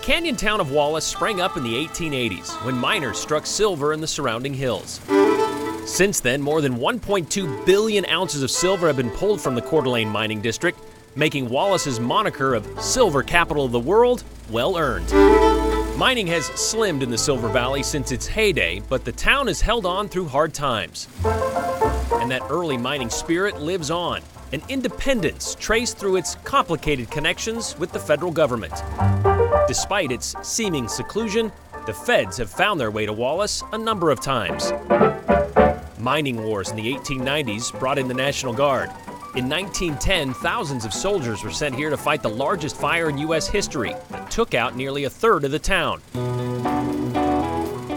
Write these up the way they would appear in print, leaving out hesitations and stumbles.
canyon town of Wallace sprang up in the 1880s when miners struck silver in the surrounding hills. Since then, more than 1.2 billion ounces of silver have been pulled from the Coeur d'Alene mining district, making Wallace's moniker of Silver Capital of the World well earned. Mining has slimmed in the Silver Valley since its heyday, but the town has held on through hard times. And that early mining spirit lives on, an independence traced through its complicated connections with the federal government. Despite its seeming seclusion, the feds have found their way to Wallace a number of times. Mining wars in the 1890s brought in the National Guard. In 1910, thousands of soldiers were sent here to fight the largest fire in U.S. history that took out nearly a third of the town.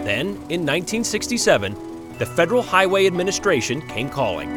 Then, in 1967, the Federal Highway Administration came calling.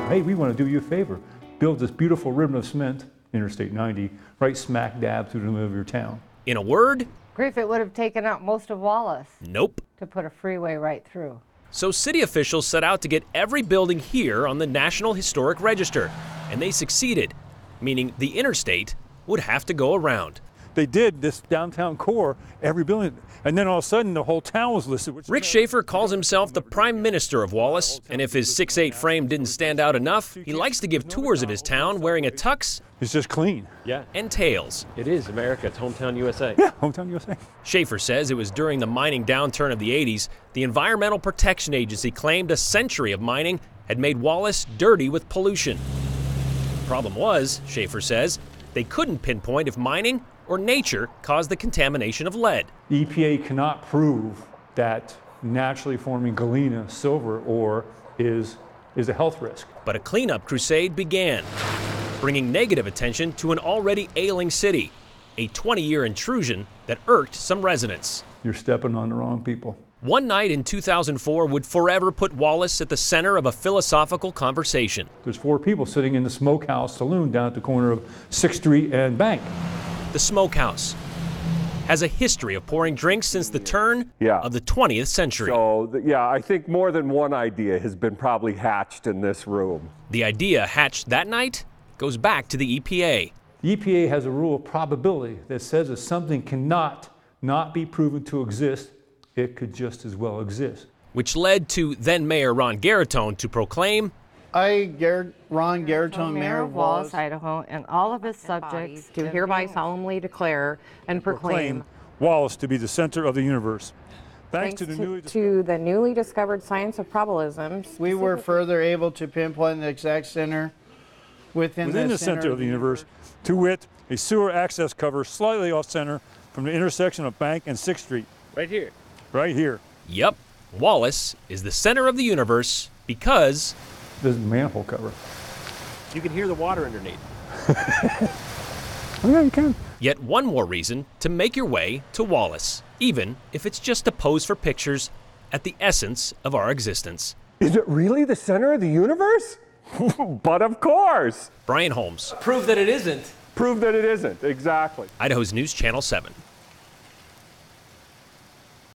Hey, we want to do you a favor. Build this beautiful ribbon of cement, Interstate 90, right smack dab through the middle of your town. In a word, Grief, it would have taken out most of Wallace. Nope. To put a freeway right through. So city officials set out to get every building here on the National Historic Register, and they succeeded, meaning the interstate would have to go around. They did this downtown core, every building, and then all of a sudden the whole town was listed. Rick Schaefer calls himself the Prime Minister of Wallace, and if his 6'8" frame didn't stand out enough, he likes to give tours of his town wearing a tux. It's just clean. Yeah. And tails. It is America. It's hometown USA. Yeah, hometown USA. Schaefer says it was during the mining downturn of the 80s, the Environmental Protection Agency claimed a century of mining had made Wallace dirty with pollution. The problem was, Schaefer says, they couldn't pinpoint if mining or nature caused the contamination of lead. The EPA cannot prove that naturally forming galena silver ore is a health risk. But a cleanup crusade began, bringing negative attention to an already ailing city, a 20-year intrusion that irked some residents. You're stepping on the wrong people. One night in 2004 would forever put Wallace at the center of a philosophical conversation. There's 4 people sitting in the Smokehouse Saloon down at the corner of 6th Street and Bank. The Smokehouse has a history of pouring drinks since the turn of the 20th century. So, I think more than one idea has been probably hatched in this room. The idea hatched that night goes back to the EPA. The EPA has a rule of probability that says if something cannot not be proven to exist, it could just as well exist. Which led to then-Mayor Ron Garatone to proclaim, I, Ron Garatone, Mayor of Wallace, Idaho, and all of his subjects do hereby solemnly declare and proclaim Wallace to be the center of the universe. Thanks to the newly discovered science of probabilism, we were further able to pinpoint the exact center within the center of the universe, to wit, a sewer access cover slightly off center from the intersection of Bank and 6th Street. Right here. Right here. Yep, Wallace is the center of the universe because this is the manhole cover. You can hear the water underneath. Oh, yeah, you can. Yet one more reason to make your way to Wallace, even if it's just to pose for pictures at the essence of our existence. Is it really the center of the universe? But of course. Brian Holmes. Prove that it isn't. Prove that it isn't, exactly. Idaho's News Channel 7.